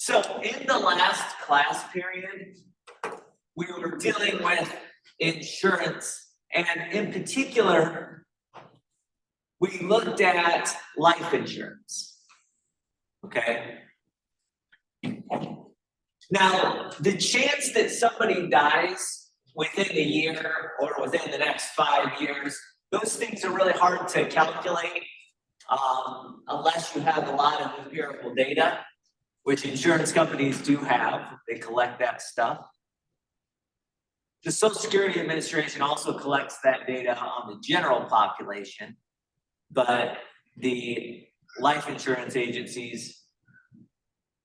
So in the last class period, we were dealing with insurance, and in particular, we looked at life insurance. Okay. Now, the chance that somebody dies within a year or within the next 5 years, those things are really hard to calculate unless you have a lot of empirical data, which insurance companies do have. They collect that stuff. The Social Security Administration also collects that data on the general population, but the life insurance agencies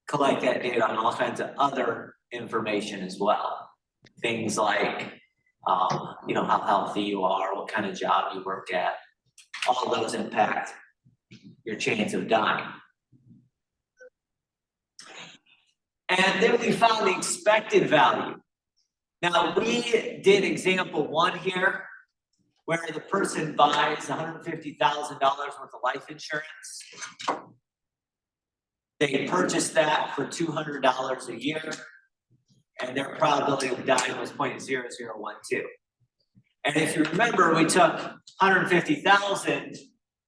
collect that data on all kinds of other information as well. Things like, how healthy you are, what kind of job you work at, all of those impact your chance of dying. And then we found the expected value. Now, we did example 1 here, where the person buys $150,000 worth of life insurance. They purchased that for $200 a year, and their probability of dying was 0.0012. And if you remember, we took 150,000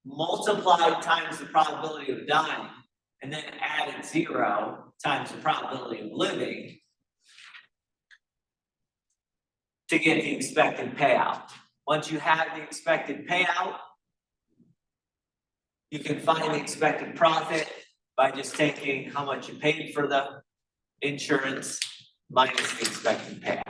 multiplied times the probability of dying, and then added 0 times the probability of living to get the expected payout. Once you have the expected payout, you can find the expected profit by just taking how much you paid for the insurance minus the expected payout.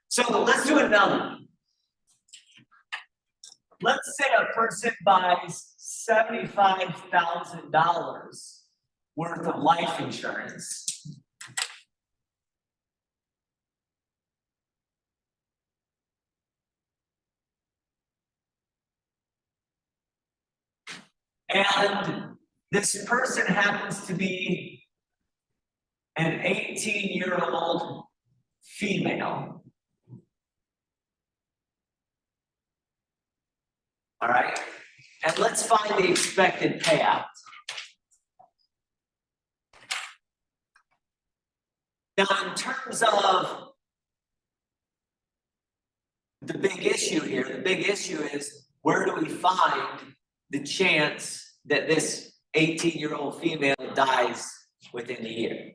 So let's do another one. Let's say a person buys $75,000 worth of life insurance. And this person happens to be an 18-year-old female. All right, and let's find the expected payout. Now, in terms of the big issue here, the big issue is, where do we find the chance that this 18-year-old female dies within a year?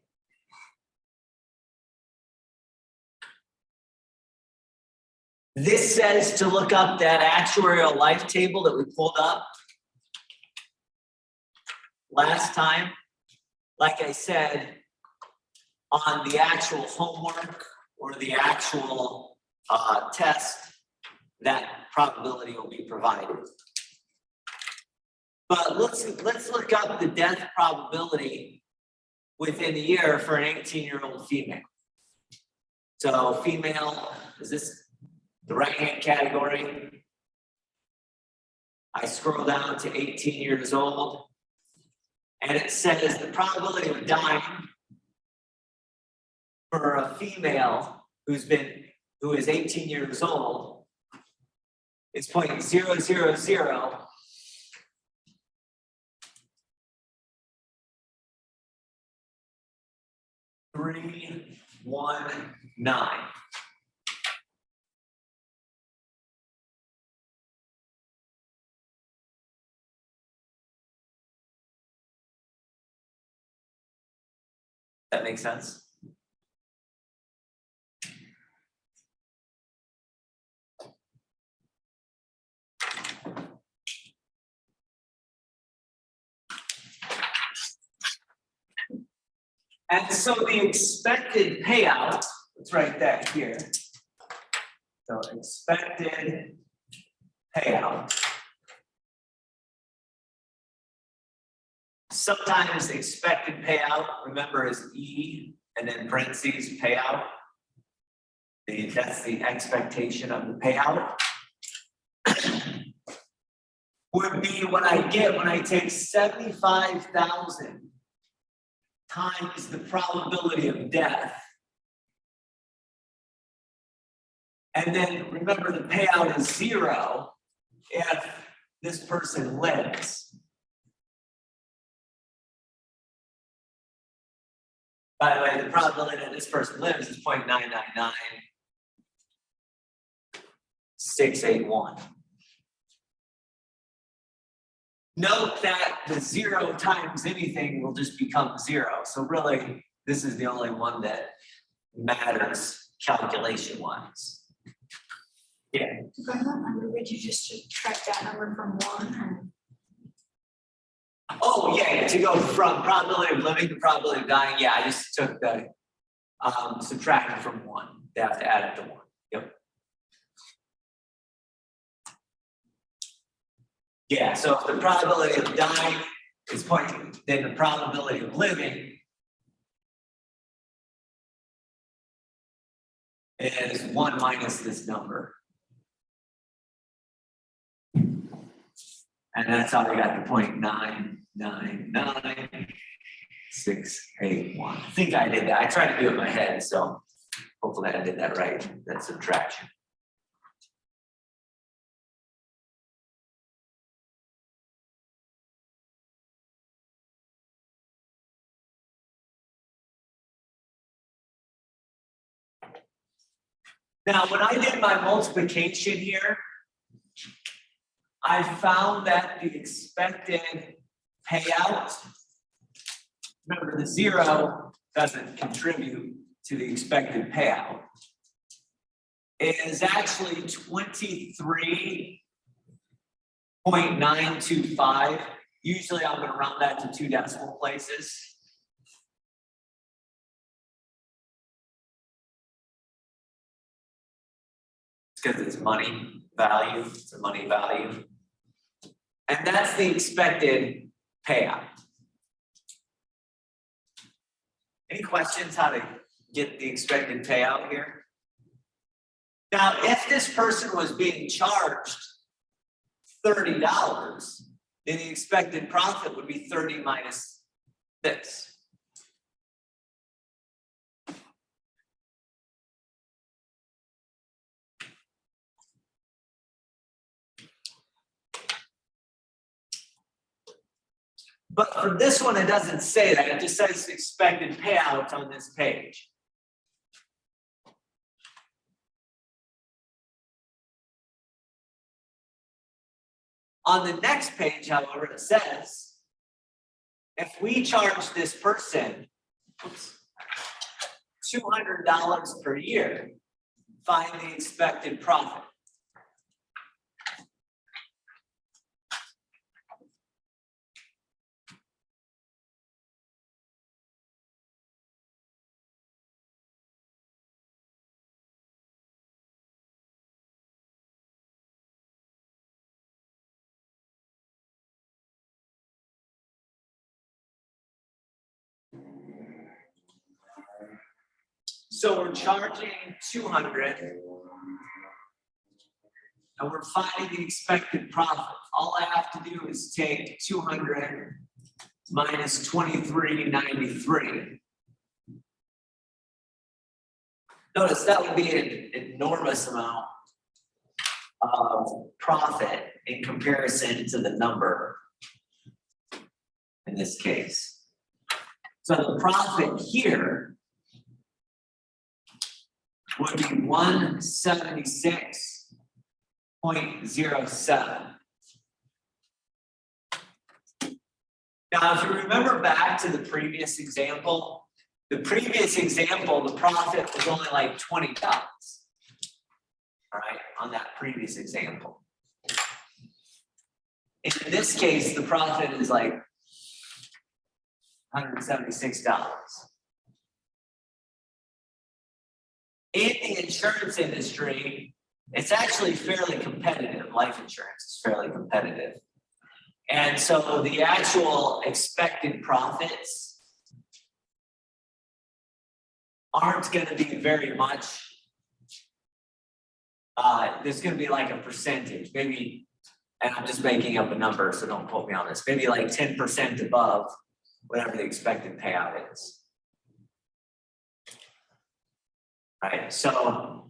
This says to look up that actuarial life table that we pulled up last time. Like I said, on the actual homework or the actual test, that probability will be provided. But let's look up the death probability within a year for an 18-year-old female. So female, is this the right-hand category? I scroll down to 18 years old, and it says the probability of dying for a female who is 18 years old is 0.000 319. That makes sense? And so the expected payout, let's write that here. So expected payout. Sometimes expected payout, remember, is E and then parentheses payout. That's the expectation of the payout. Would be what I get when I take 75,000 times the probability of death. And then remember, the payout is 0 if this person lives. By the way, the probability that this person lives is 0.999681. Note that the 0 times anything will just become 0. So really, this is the only one that matters calculation-wise. Yeah. If I'm not number, would you just subtract that number from 1? Oh, yeah, to go from probability of living to probability of dying, yeah, I just took the subtracted from 1. They have to add it to 1. Yep. Yeah, so if the probability of dying is 0, then the probability of living is 1 minus this number. And that's how they got the 0.999681. I think I did that. I tried to do it in my head, so hopefully I did that right, that subtraction. Now, when I did my multiplication here, I found that the expected payout, remember the 0 doesn't contribute to the expected payout, is actually 23.925. Usually I'm going to round that to 2 decimal places. It's because it's money value, it's a money value. And that's the expected payout. Any questions how to get the expected payout here? Now, if this person was being charged $30, then the expected profit would be 30 minus this. But for this one, it doesn't say that. It just says expected payout on this page. On the next page, however, it says, if we charge this person $200 per year, find the expected profit. So we're charging 200 and we're finding the expected profit. All I have to do is take 200 minus 2393. Notice that would be an enormous amount of profit in comparison to the number in this case. So the profit here would be 176.07. Now, if you remember back to the previous example, the profit was only like $20. All right, on that previous example. In this case, the profit is like $176. In the insurance industry, it's actually fairly competitive. Life insurance is fairly competitive. And so the actual expected profits aren't going to be very much. There's going to be like a percentage, maybe, and I'm just making up a number, so don't quote me on this, maybe like 10% above whatever the expected payout is. Right, so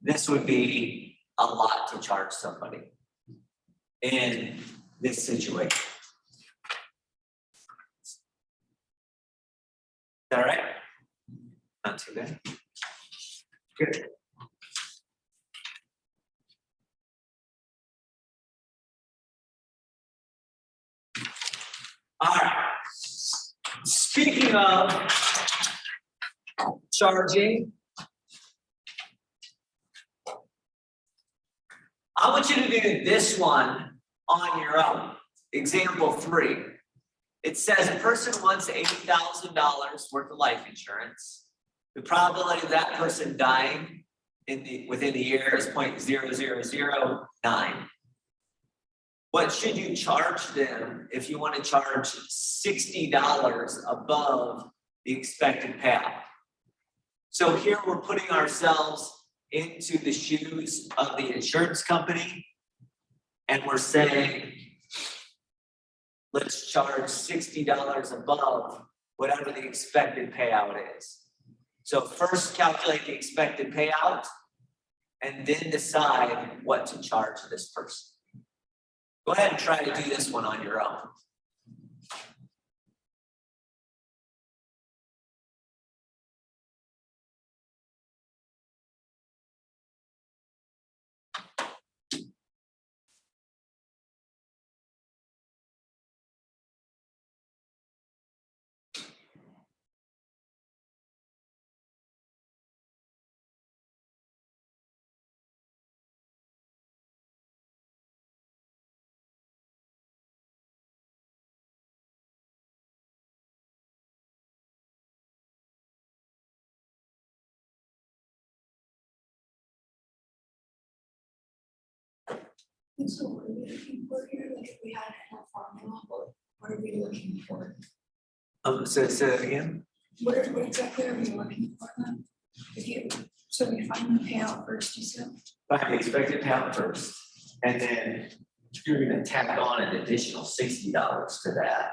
this would be a lot to charge somebody in this situation. Is that right? Not too bad. Good. All right. Speaking of charging, I want you to do this one on your own. Example 3. It says a person wants $80,000 worth of life insurance. The probability of that person dying within the year is 0.0009. What should you charge them if you want to charge $60 above the expected payout? So here we're putting ourselves into the shoes of the insurance company, and we're saying, let's charge $60 above whatever the expected payout is. So first calculate the expected payout and then decide what to charge this person. Go ahead and try to do this one on your own. And so what are we looking for here? Like if we had it in a formula, what are we looking for? Say that again. What exactly are we looking for then? So we find the payout first, you said? Find the expected payout first, and then you're gonna tack on an additional $60 to that,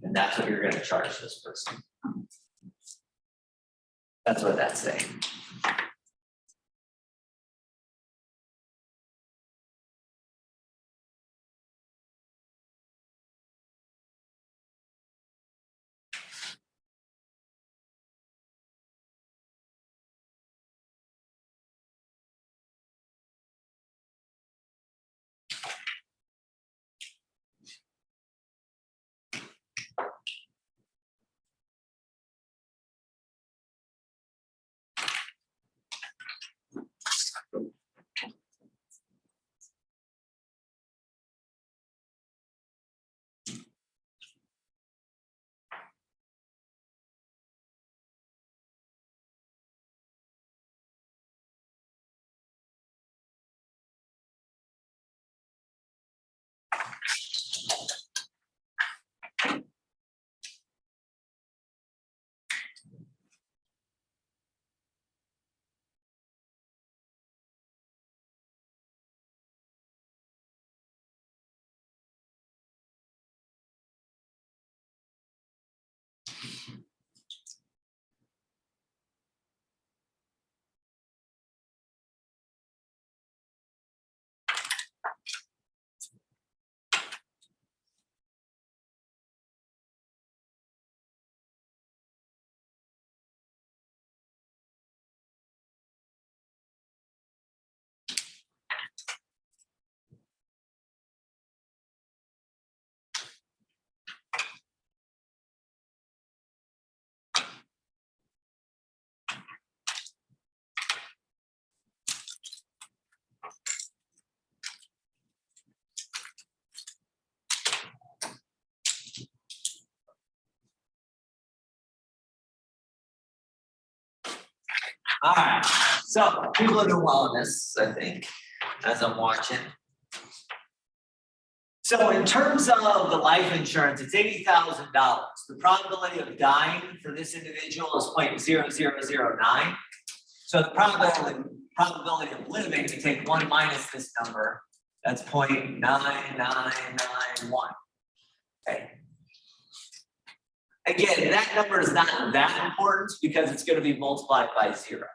and that's what you're gonna charge this person. That's what that's saying. All right, so people are wellness, I think, as I'm watching. So in terms of the life insurance, it's $80,000. The probability of dying for this individual is 0.0009. So the probability of living, if you take 1 minus this number, that's 0.9991. Okay. Again, that number is not that important because it's going to be multiplied by 0.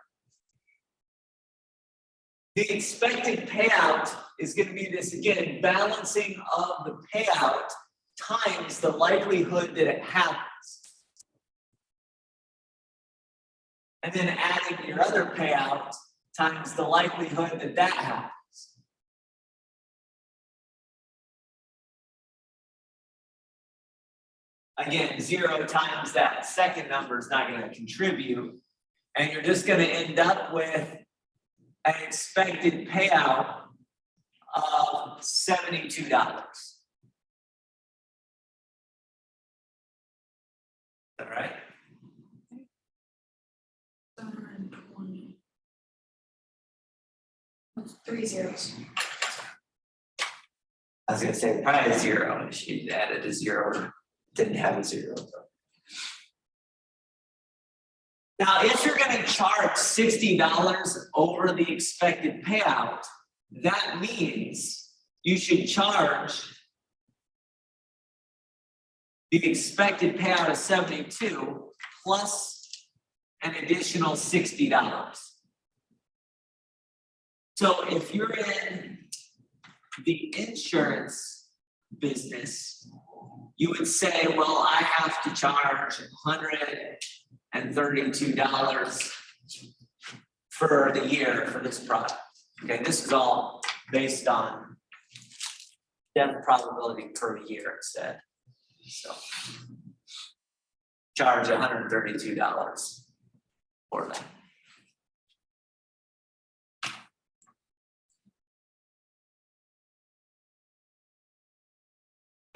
The expected payout is going to be this, again, balancing of the payout times the likelihood that it happens. and then adding your other payout times the likelihood that that happens. Again, 0 times that second number is not going to contribute, and you're just going to end up with an expected payout of $72. All right. 720. That's 3 zeros. I was going to say probably a 0 if she added a 0, didn't have a 0. Now, if you're going to charge $60 over the expected payout, that means you should charge the expected payout of 72 plus an additional $60. So if you're in the insurance business, you would say, well, I have to charge $132 for the year for this product. Okay, this is all based on death probability per year, it said. So charge $132 for that.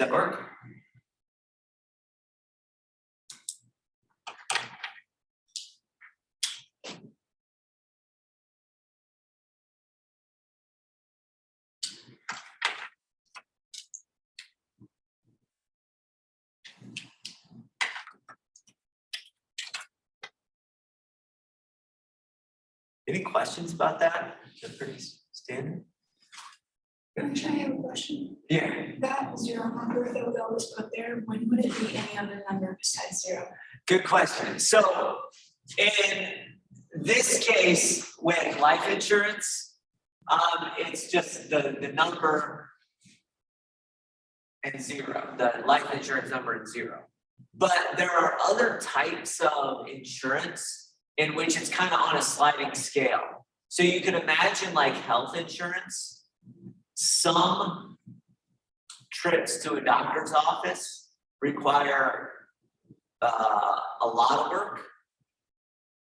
Does that work? Any questions about that? They're pretty standard. Actually, I have a question. Yeah. That 0 number that we always put there, when would it be any other number besides 0? Good question. So in this case with life insurance, it's just the number and 0, the life insurance number and 0. But there are other types of insurance in which it's kind of on a sliding scale. So you could imagine like health insurance. Some trips to a doctor's office require a lot of work.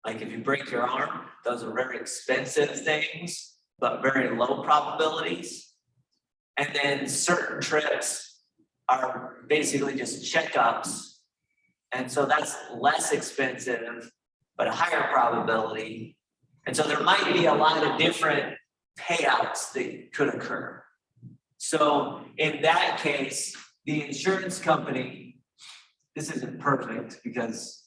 Like if you break your arm, those are very expensive things, but very low probabilities. And then certain trips are basically just checkups. And so that's less expensive, but a higher probability. And so there might be a lot of different payouts that could occur. So in that case, the insurance company, this isn't perfect because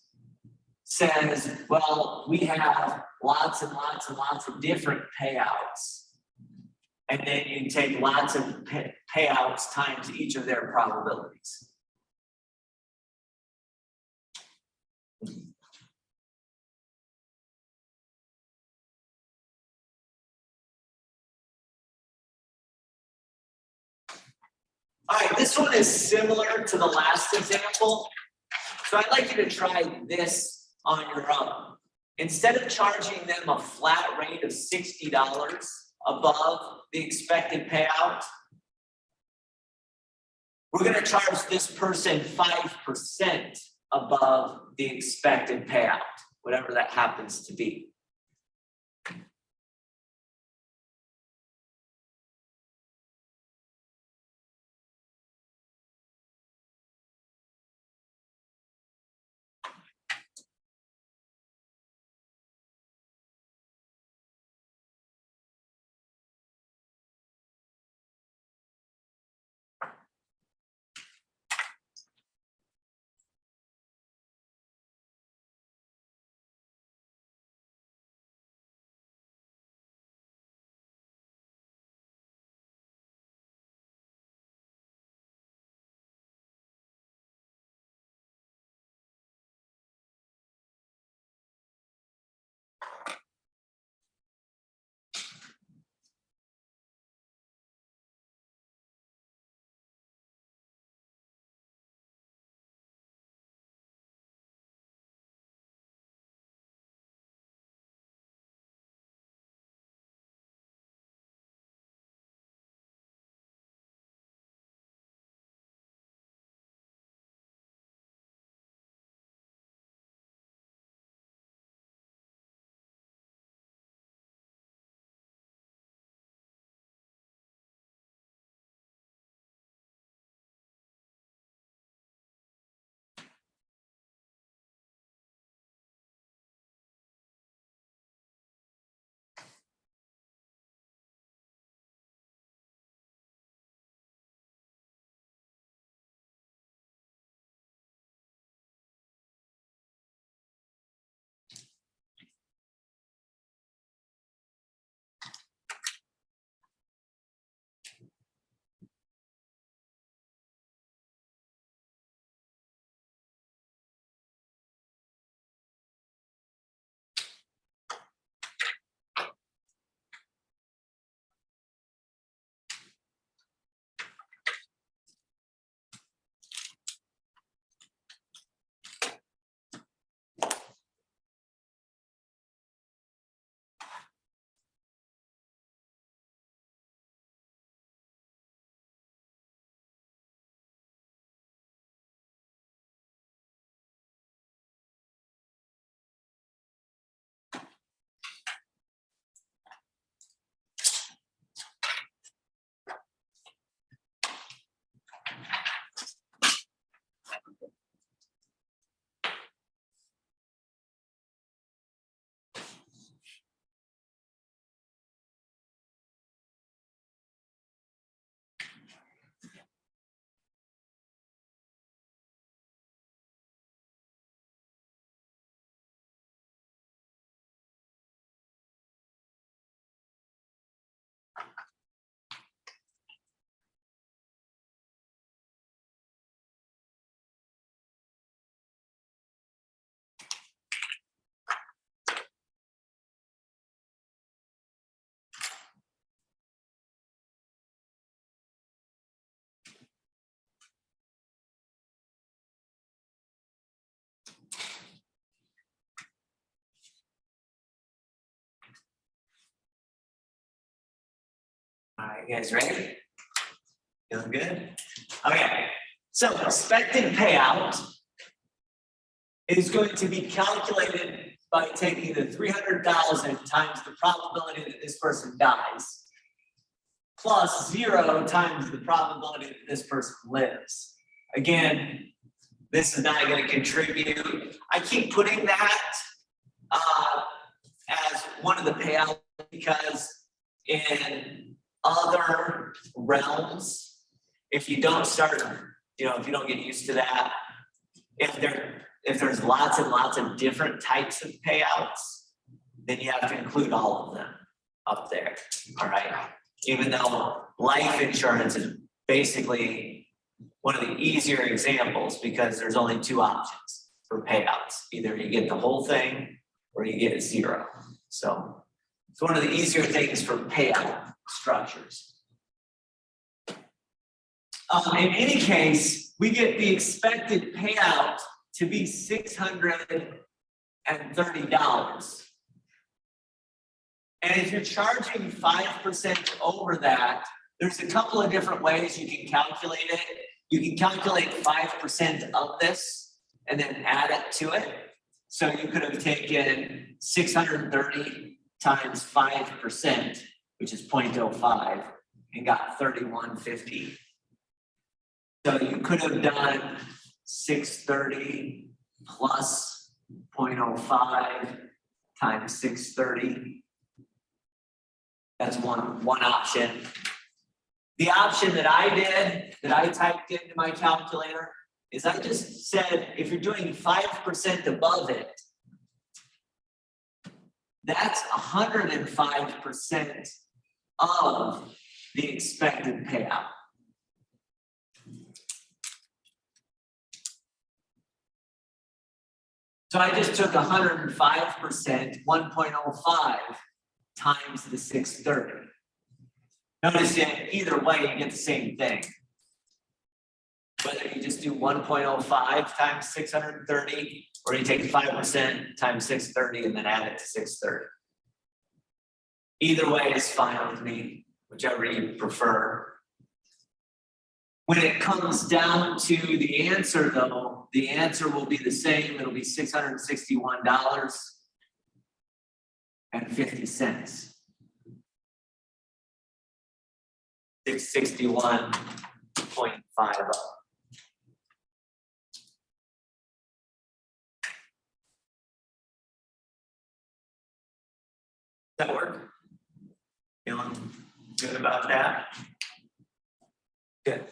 says, well, we have lots and lots and lots of different payouts. And then you take lots of payouts times each of their probabilities. All right, this one is similar to the last example. So I'd like you to try this on your own. Instead of charging them a flat rate of $60 above the expected payout, we're going to charge this person 5% above the expected payout, whatever that happens to be. You guys ready? Feeling good? Okay, so expected payout is going to be calculated by taking the 300,000 times the probability that this person dies, plus 0 times the probability that this person lives. Again, this is not going to contribute. I keep putting that as one of the payouts because in other realms, if you don't start, if you don't get used to that, if there's lots and lots of different types of payouts, then you have to include all of them up there, all right? Even though life insurance is basically one of the easier examples because there's only 2 options for payouts. Either you get the whole thing or you get 0. So it's one of the easier things for payout structures. In any case, we get the expected payout to be $630. And if you're charging 5% over that, there's a couple of different ways you can calculate it. You can calculate 5% of this and then add it to it. So you could have taken 630 times 5%, which is 0.05, and got 3150. So you could have done 630 plus 0.05 times 630. That's one option. The option that I did, that I typed into my calculator, is I just said, if you're doing 5% above it, that's 105% of the expected payout. So I just took 105%, 1.05 times the 630. Notice that either way, you get the same thing. Whether you just do 1.05 times 630, or you take 5% times 630 and then add it to 630. Either way is fine with me, whichever you prefer. When it comes down to the answer though, the answer will be the same. It'll be $661.50. 661.50. Does that work? Feeling good about that? Good.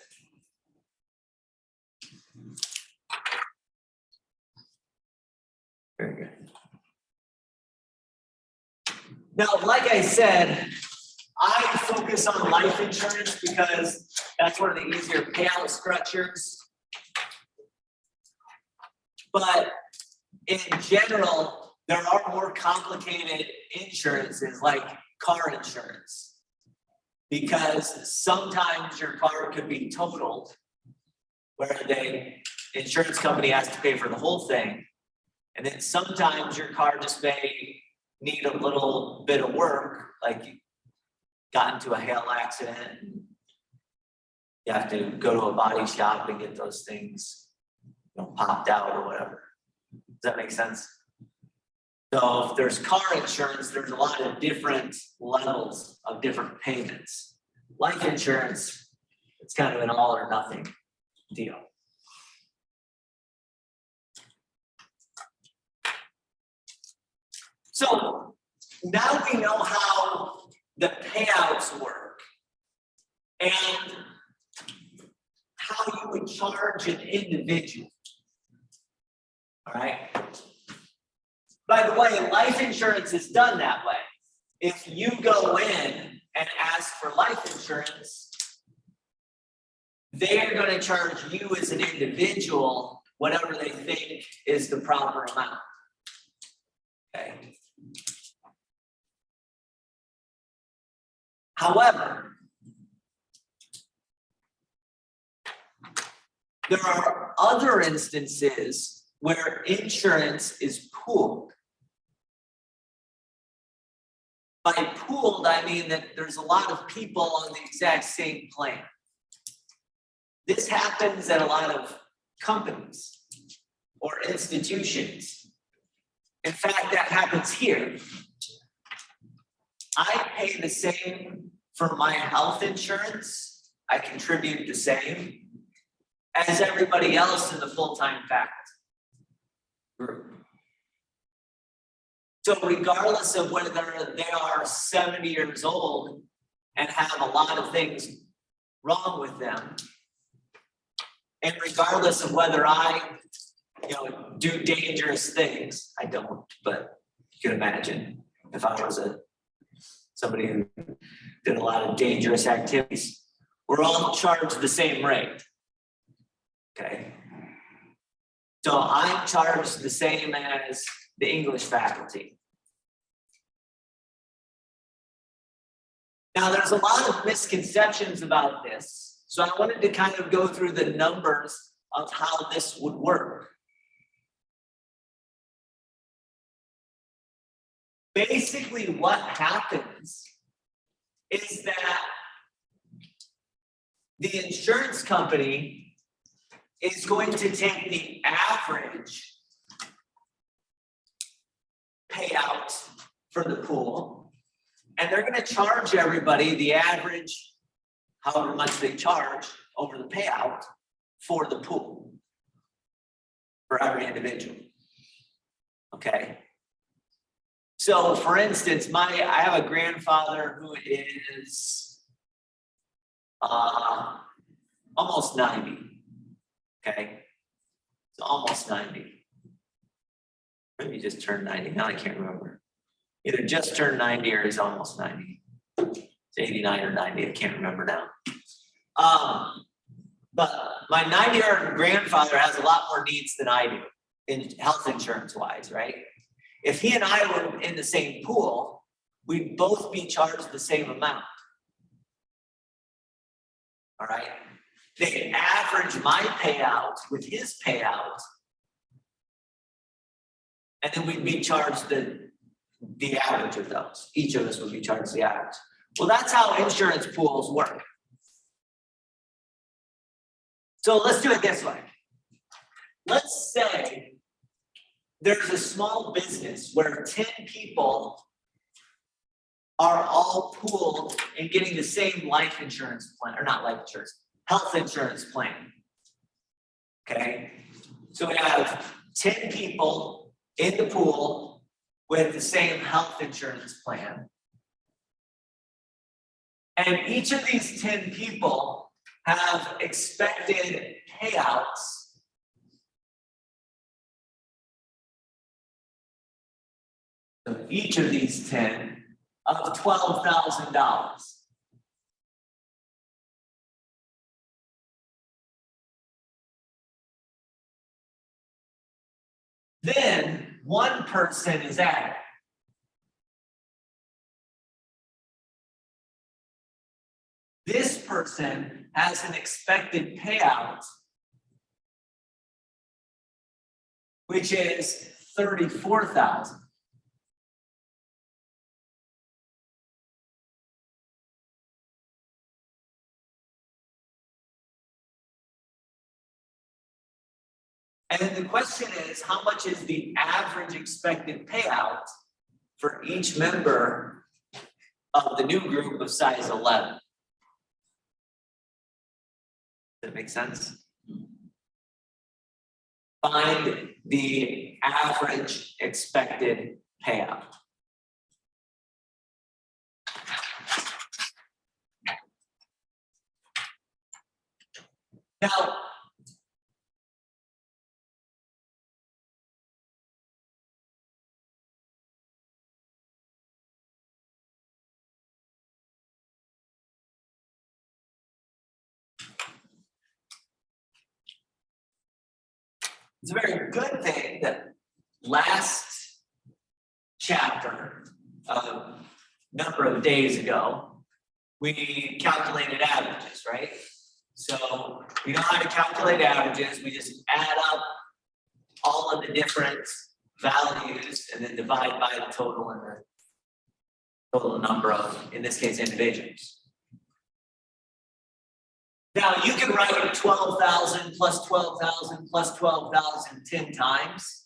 Very good. Now, like I said, I focus on life insurance because that's one of the easier payout structures. But in general, there are more complicated insurances like car insurance, because sometimes your car could be totaled where the insurance company has to pay for the whole thing. And then sometimes your car just may need a little bit of work, like you got into a hail accident. You have to go to a body shop and get those things, popped out or whatever. Does that make sense? So if there's car insurance, there's a lot of different levels of different payments. Life insurance, it's kind of an all or nothing deal. So now we know how the payouts work and how you would charge an individual. All right. By the way, life insurance is done that way. If you go in and ask for life insurance, they're going to charge you as an individual whatever they think is the proper amount. Okay. However, there are other instances where insurance is pooled. By pooled, I mean that there's a lot of people on the exact same plan. This happens at a lot of companies or institutions. In fact, that happens here. I pay the same for my health insurance. I contribute the same as everybody else in the full-time faculty group. So regardless of whether they are 70 years old and have a lot of things wrong with them, and regardless of whether I, do dangerous things, I don't, but you can imagine if I was somebody who did a lot of dangerous activities, we're all charged the same rate. Okay. So I'm charged the same as the English faculty. Now, there's a lot of misconceptions about this, so I wanted to kind of go through the numbers of how this would work. Basically, what happens is that the insurance company is going to take the average payout for the pool, and they're going to charge everybody the average, however much they charge over the payout for the pool for every individual. Okay. So for instance, I have a grandfather who is almost 90. Okay. So almost 90. Maybe just turned 90. Now I can't remember. Either just turned 90 or is almost 90. It's 89 or 90. I can't remember now. But my 90-year-old grandfather has a lot more needs than I do in health insurance wise, right? If he and I were in the same pool, we'd both be charged the same amount. All right. They average my payout with his payout, and then we'd be charged the average of those. Each of us would be charged the average. Well, that's how insurance pools work. So let's do it this way. Let's say there's a small business where 10 people are all pooled and getting the same life insurance plan, or not life insurance, health insurance plan. Okay, so we have 10 people in the pool with the same health insurance plan. And each of these 10 people have expected payouts of each of these 10 of $12,000. Then one person is added. This person has an expected payout, which is $34,000. And then the question is, how much is the average expected payout for each member of the new group of size 11? Does that make sense? Find the average expected payout. Now, it's a very good thing that last chapter, a number of days ago, we calculated averages, right? So we know how to calculate averages. We just add up all of the different values and then divide by the total in total number of, in this case, individuals. Now, you can write 12,000 plus 12,000 plus 12,000 10 times.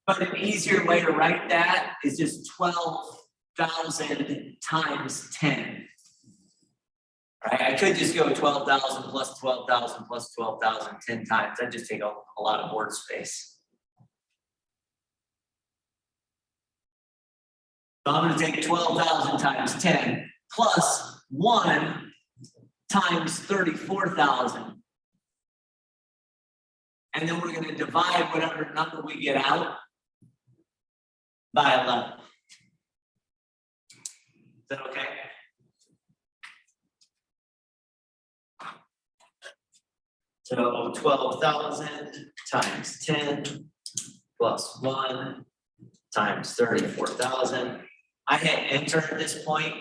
But an easier way to write that is just 12,000 times 10. Right? I could just go 12,000 plus 12,000 plus 12,000 10 times. That'd just take a lot of board space. So I'm going to take 12,000 times 10 plus 1 times 34,000. And then we're going to divide whatever number we get out by 11. Is that okay? So 12,000 times 10 plus 1 times 34,000. I hit enter at this point.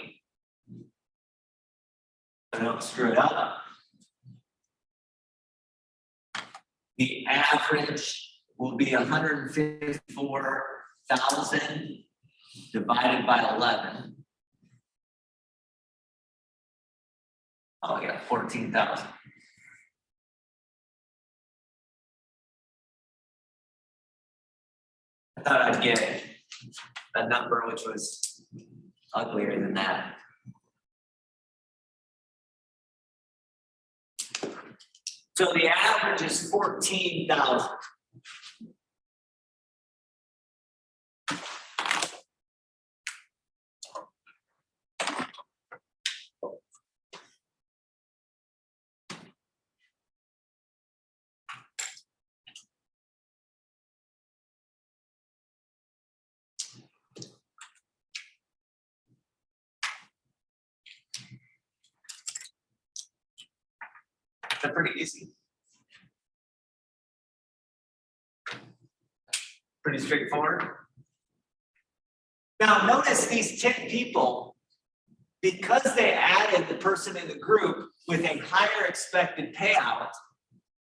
I don't screw it up. The average will be 154,000 divided by 11. Oh, I got 14,000. I thought I'd get a number which was uglier than that. So the average is 14,000. They're pretty easy. Pretty straightforward. Now notice these 10 people, because they added the person in the group with a higher expected payout,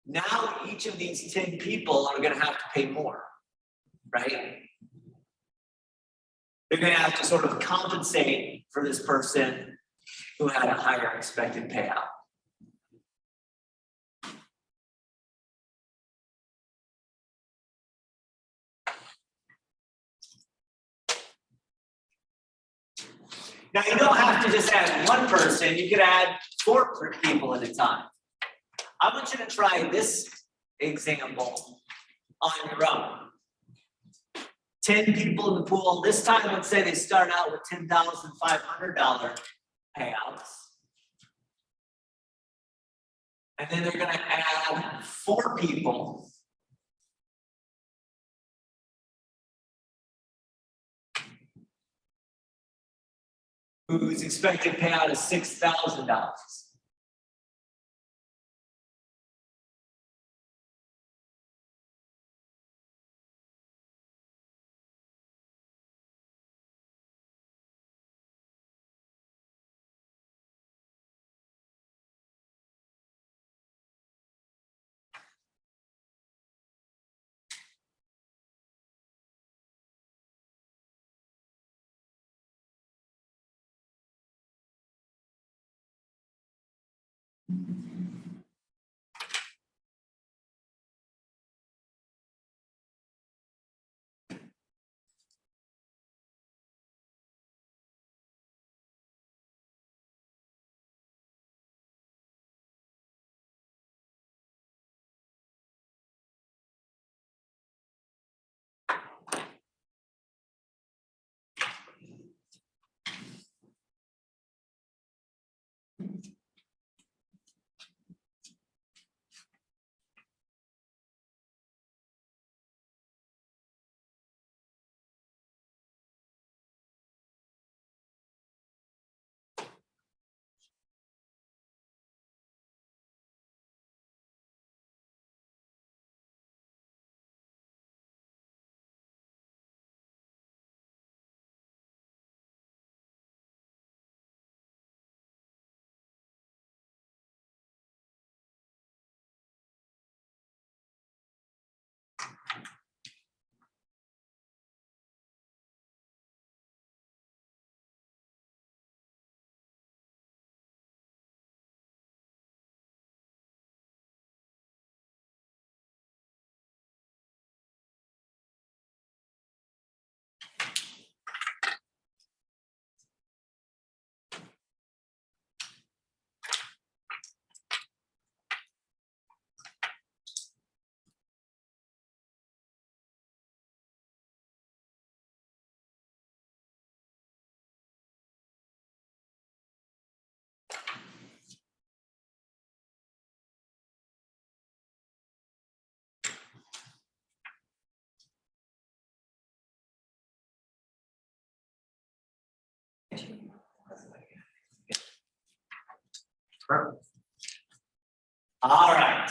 now each of these 10 people are going to have to pay more, right? They're going to have to sort of compensate for this person who had a higher expected payout. Now, you don't have to just add one person, you could add 4 people at a time. I want you to try this example on your own. 10 people in the pool. This time, let's say they start out with $10,500 payouts. And then they're going to add 4 people. Whose expected payout is $6,000. Perfect. All right.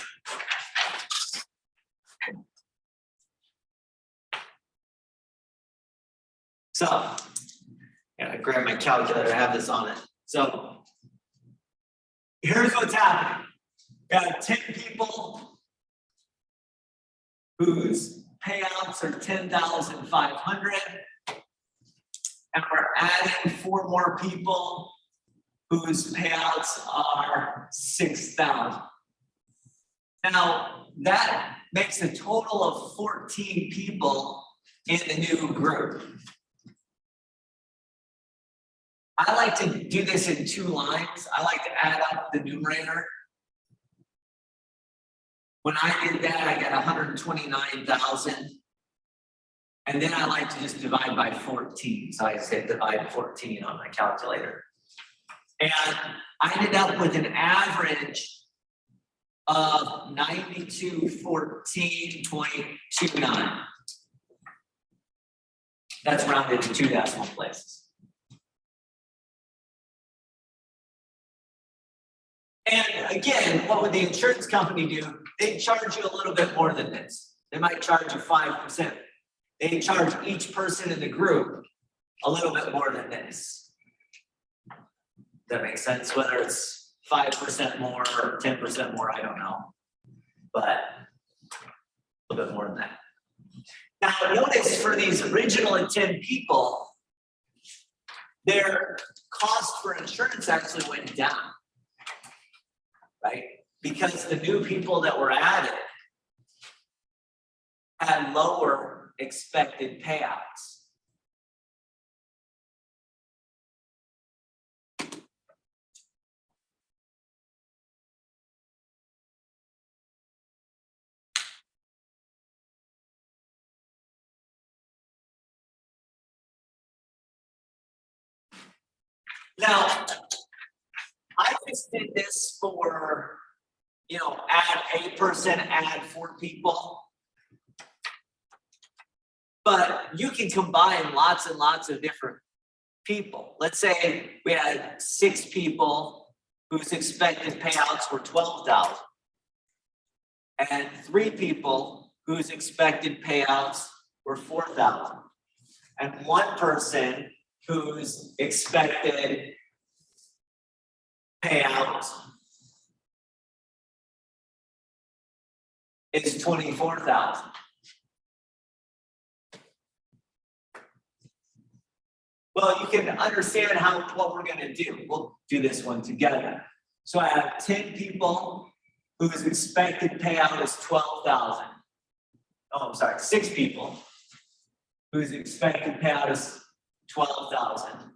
So, gotta grab my calculator, I have this on it. So, here's what's happening. Got 10 people whose payouts are 10,500. And we're adding 4 more people whose payouts are 6,000. Now, that makes a total of 14 people in the new group. I like to do this in 2 lines. I like to add up the numerator. When I did that, I got 129,000. And then I like to just divide by 14. So I said divide 14 on my calculator. And I ended up with an average of 9214.29. That's rounded to 2 decimal places. And again, what would the insurance company do? They'd charge you a little bit more than this. They might charge you 5%. They charge each person in the group a little bit more than this. Does that make sense? Whether it's 5% more or 10% more, I don't know. But a little bit more than that. Now notice for these original 10 people, their cost for insurance actually went down. Right? Because the new people that were added had lower expected payouts. Now, I just did this for, add a person, add 4 people. But you can combine lots and lots of different people. Let's say we had 6 people whose expected payouts were 12,000. And 3 people whose expected payouts were 4,000. And 1 person whose expected payout is 24,000. Well, you can understand what we're going to do. We'll do this one together. So I have 10 people whose expected payout is 12,000. Oh, I'm sorry, 6 people whose expected payout is 12,000.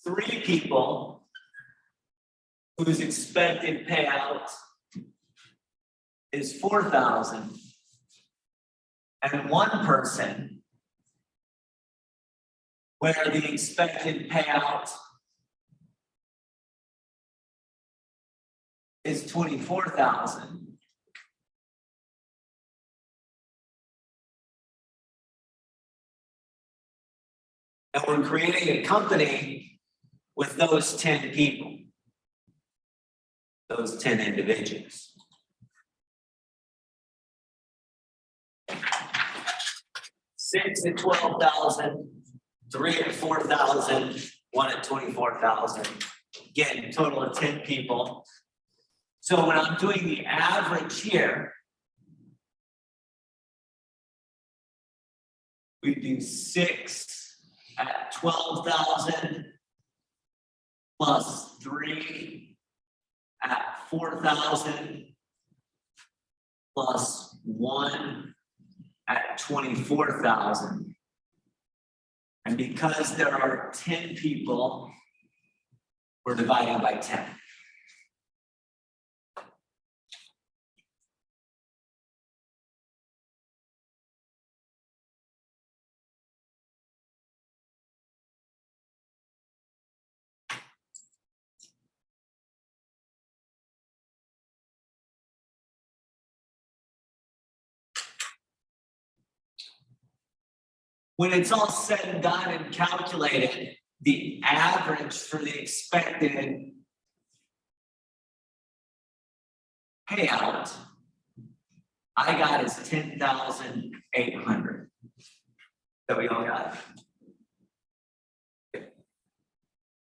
3 people whose expected payout is 4,000. And 1 person where the expected payout is 24,000. And we're creating a company with those 10 people, those 10 individuals. Six at 12,000, 3 at 4,000, 1 at 24,000. Again, total of 10 people. So when I'm doing the average here, we do 6 at 12,000 plus 3 at 4,000 plus 1 at 24,000. And because there are 10 people, we're dividing by 10. When it's all said and done and calculated, the average for the expected payout I got is 10,800. That we all got.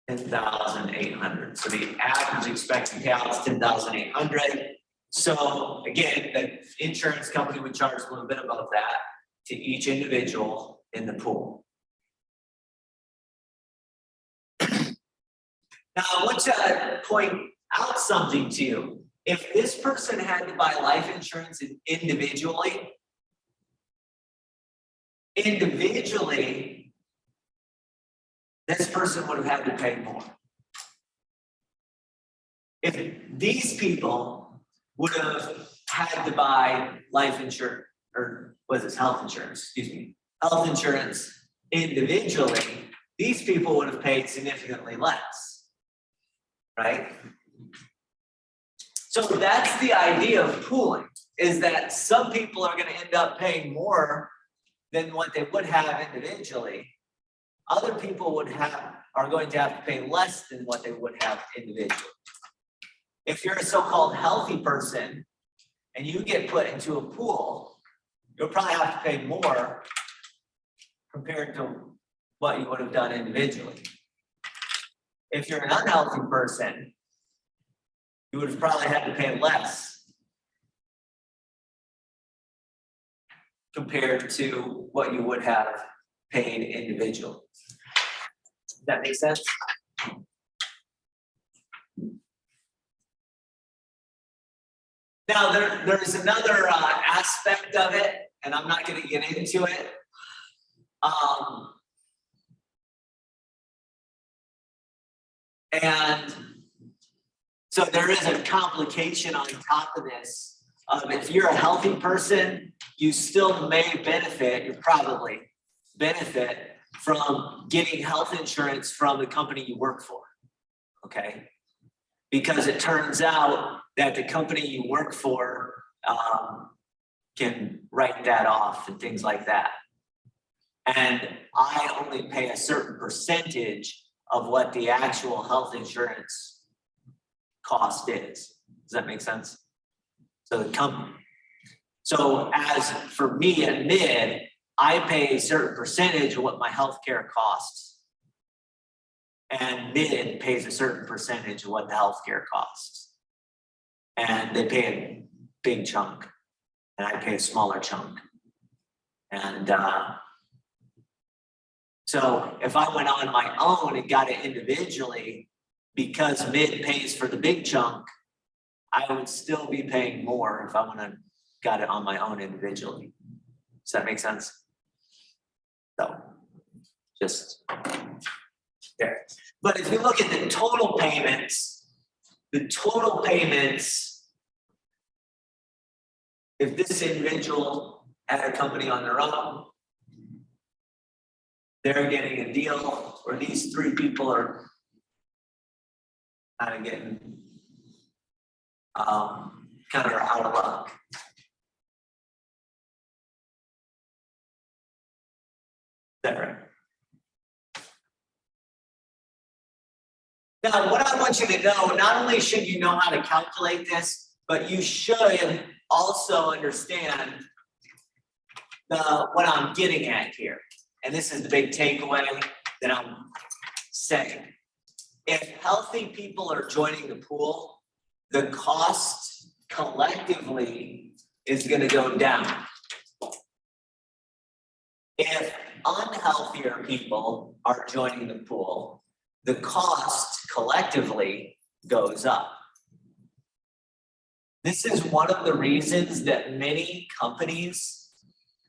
10,800. So the average expected payout is 10,800. So again, the insurance company would charge a little bit above that to each individual in the pool. Now, I want to point out something to you. If this person had to buy life insurance individually, this person would have had to pay more. If these people would have had to buy life insurance, or was this health insurance, excuse me, health insurance individually, these people would have paid significantly less, right? So that's the idea of pooling, is that some people are gonna end up paying more than what they would have individually. Other people are going to have to pay less than what they would have individually. If you're a so-called healthy person and you get put into a pool, you'll probably have to pay more compared to what you would have done individually. If you're an unhealthy person, you would have probably had to pay less compared to what you would have paid individually. Does that make sense? Now, there's another aspect of it, and I'm not going to get into it. And so there is a complication on top of this. If you're a healthy person, you still may benefit, you probably benefit from getting health insurance from the company you work for, okay? Because it turns out that the company you work for can write that off and things like that. And I only pay a certain percentage of what the actual health insurance cost is. Does that make sense? So the company. So as for me at MID, I pay a certain percentage of what my healthcare costs. And MID pays a certain percentage of what the healthcare costs. And they pay a big chunk, and I pay a smaller chunk. And so if I went on my own and got it individually, because MID pays for the big chunk, I would still be paying more if I went and got it on my own individually. Does that make sense? So, just there. But if you look at the total payments, if this individual had a company on their own, they're getting a deal, or these three people are kind of getting kind of out of luck. Is that right? Now, what I want you to know, not only should you know how to calculate this, but you should also understand what I'm getting at here. And this is the big takeaway that I'm saying. If healthy people are joining the pool, the cost collectively is going to go down. If unhealthier people are joining the pool, the cost collectively goes up. This is one of the reasons that many companies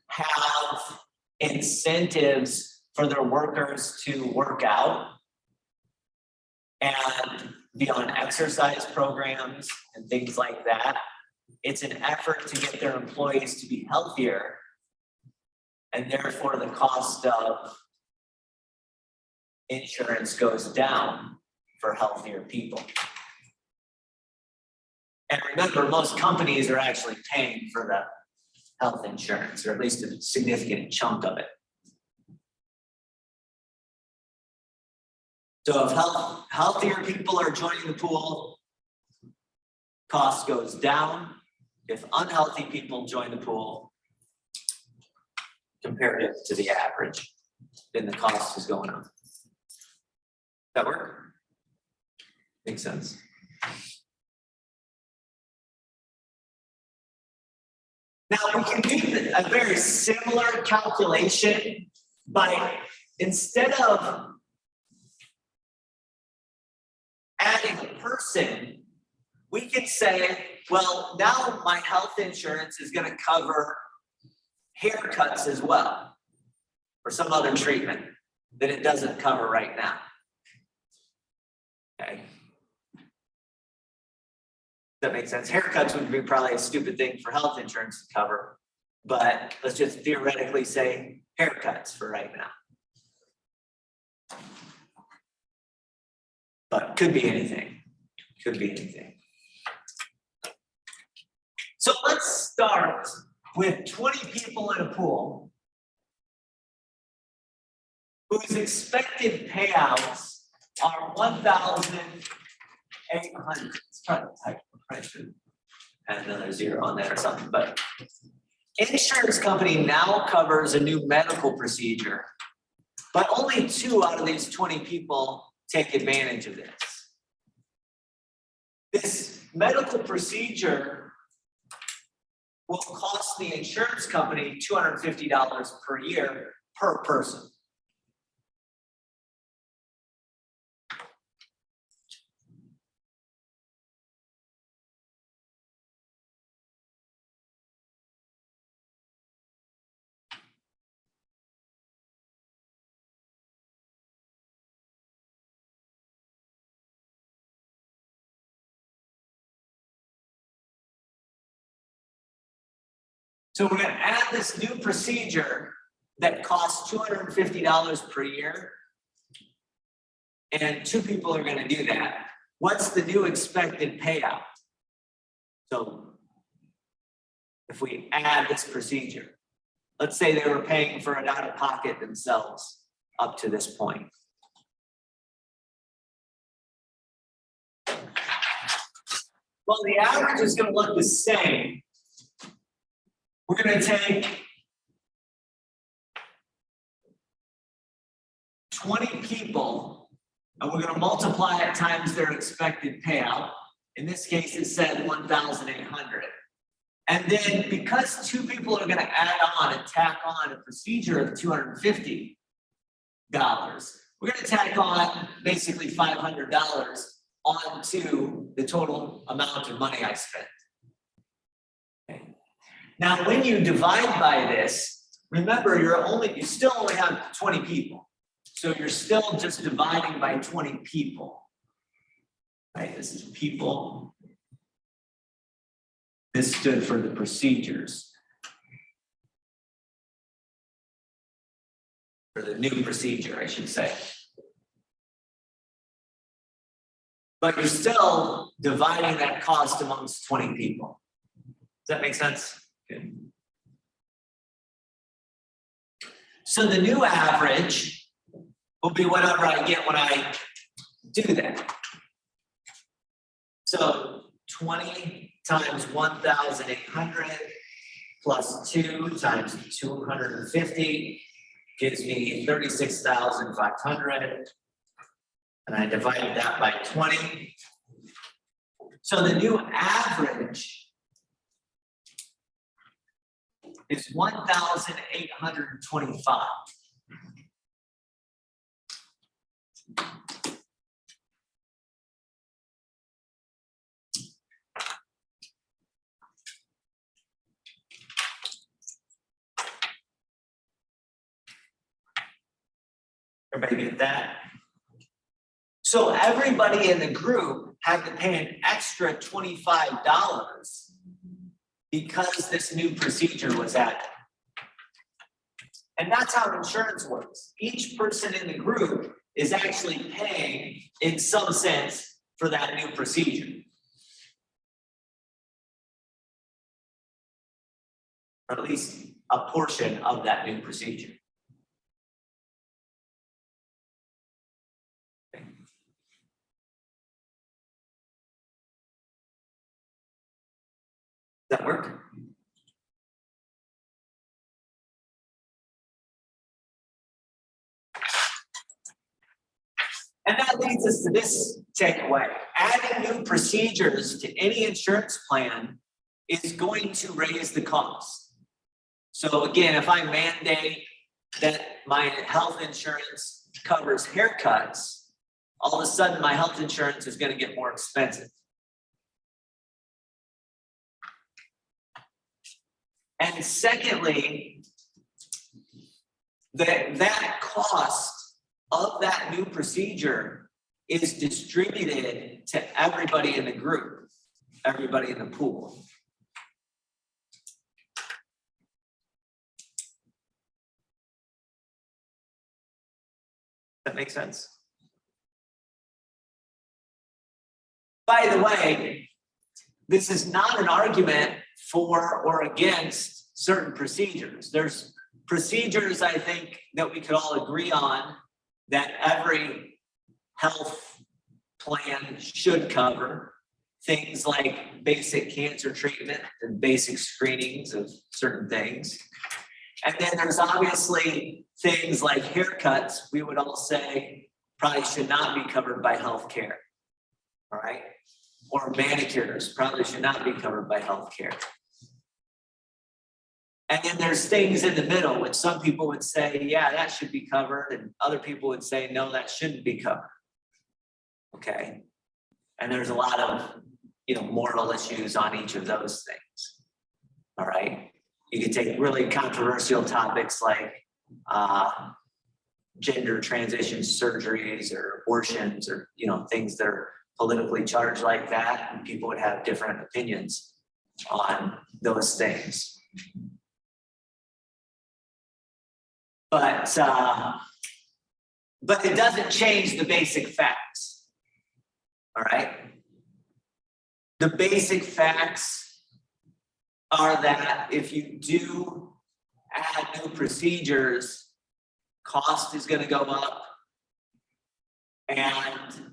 have incentives for their workers to work out and be on exercise programs and things like that. It's an effort to get their employees to be healthier, and therefore the cost of insurance goes down for healthier people. And remember, most companies are actually paying for the health insurance, or at least a significant chunk of it. So if healthier people are joining the pool, cost goes down. If unhealthy people join the pool, comparative to the average, then the cost is going up. That work? Makes sense. Now we can do a very similar calculation by instead of adding a person, we can say, well, now my health insurance is going to cover haircuts as well, or some other treatment that it doesn't cover right now. Okay. That makes sense. Haircuts would be probably a stupid thing for health insurance to cover, but let's just theoretically say haircuts for right now. But could be anything. Could be anything. So let's start with 20 people in a pool whose expected payouts are 1,800. Let's try to type and another zero on there or something, but insurance company now covers a new medical procedure, but only 2 out of these 20 people take advantage of this. This medical procedure will cost the insurance company $250 per year per person. So we're going to add this new procedure that costs $250 per year. And 2 people are going to do that. What's the new expected payout? So if we add this procedure, let's say they were paying for it out of pocket themselves up to this point. Well, the average is going to look the same. We're going to take 20 people and we're going to multiply it times their expected payout. In this case, it said 1,800. And then because 2 people are going to add on and tack on a procedure of $250, we're going to tack on basically $500 onto the total amount of money I spent. Okay. Now, when you divide by this, remember you still only have 20 people. So you're still just dividing by 20 people. Right? This is people. This stood for the procedures. For the new procedure, I should say. But you're still dividing that cost amongst 20 people. Does that make sense? Good. So the new average will be whatever I get when I do that. So 20 times 1,800 plus 2 times 250 gives me 36,500. And I divided that by 20. So the new average is 1,825. Everybody get that? So everybody in the group had to pay an extra $25 because this new procedure was added. And that's how insurance works. Each person in the group is actually paying, in some sense, for that new procedure. Or at least a portion of that new procedure. that work? And that leads us to this takeaway. Adding new procedures to any insurance plan is going to raise the cost. So again, if I mandate that my health insurance covers haircuts, all of a sudden my health insurance is going to get more expensive. And secondly, that cost of that new procedure is distributed to everybody in the group, everybody in the pool. That makes sense? By the way, this is not an argument for or against certain procedures. There's procedures I think that we could all agree on that every health plan should cover. Things like basic cancer treatment and basic screenings of certain things. And then there's obviously things like haircuts, we would all say probably should not be covered by healthcare. All right? Or manicures probably should not be covered by healthcare. And then there's things in the middle, which some people would say, yeah, that should be covered. And other people would say, no, that shouldn't be covered. Okay. And there's a lot of, moral issues on each of those things. All right. You could take really controversial topics like gender transition surgeries or abortions or, things that are politically charged like that. And people would have different opinions on those things. But it doesn't change the basic facts. All right. The basic facts are that if you do add new procedures, cost is going to go up, and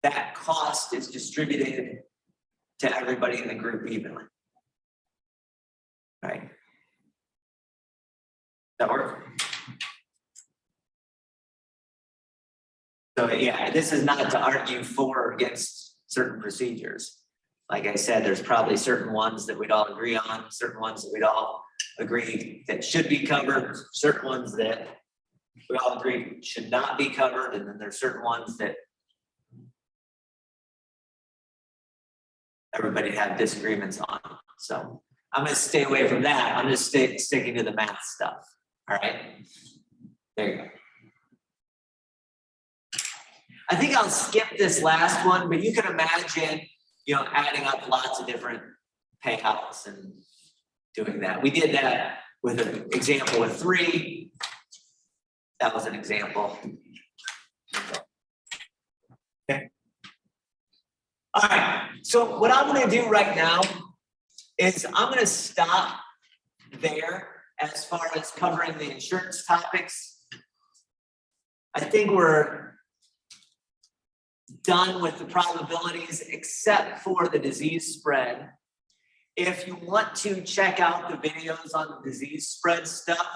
that cost is distributed to everybody in the group evenly. Right? That work? So yeah, this is not to argue for or against certain procedures. Like I said, there's probably certain ones that we'd all agree on, certain ones that we'd all agree that should be covered, certain ones that we all agree should not be covered, and then there's certain ones that everybody had disagreements on. So I'm going to stay away from that. I'm just sticking to the math stuff. All right, there you go. I think I'll skip this last one, but you can imagine, adding up lots of different payouts and doing that. We did that with an example with 3. That was an example. Okay. All right, so what I'm going to do right now is I'm going to stop there as far as covering the insurance topics. I think we're done with the probabilities except for the disease spread. If you want to check out the videos on the disease spread stuff,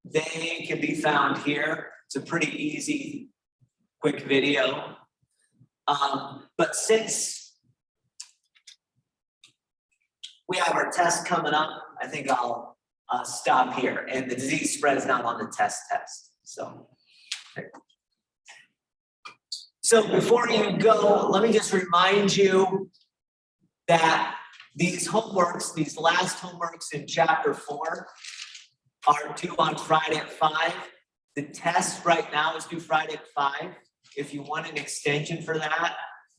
they can be found here. It's a pretty easy, quick video. But since we have our test coming up, I think I'll stop here. And the disease spread is not on the test. So before you go, let me just remind you that these homeworks, these last homeworks in chapter 4 are due on Friday at 5. The test right now is due Friday at 5. If you want an extension for that,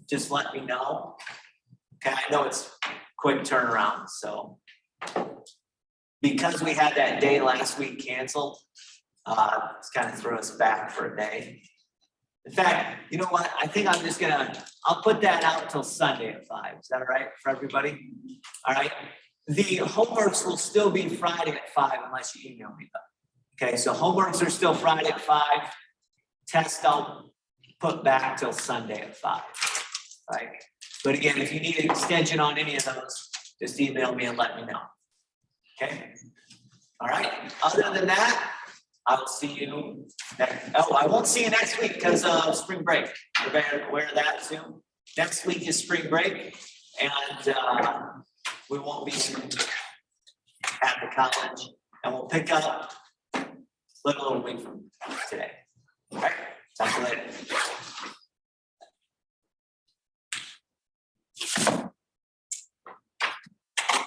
just let me know. Okay, I know it's quick turnaround, so because we had that day last week canceled, it's kind of threw us back for a day. In fact, you know what? I think I'm just I'll put that out till Sunday at 5. Is that all right for everybody? All right. The homeworks will still be Friday at 5 unless you email me though. Okay, so homeworks are still Friday at 5. Test I'll put back till Sunday at 5. Right? But again, if you need an extension on any of those, just email me and let me know. Okay? All right, other than that, I will see you I won't see you next week because of spring break. You're better aware of that too. Next week is spring break and we won't be at the college and we'll pick up a little week from today. All right, talk to you later.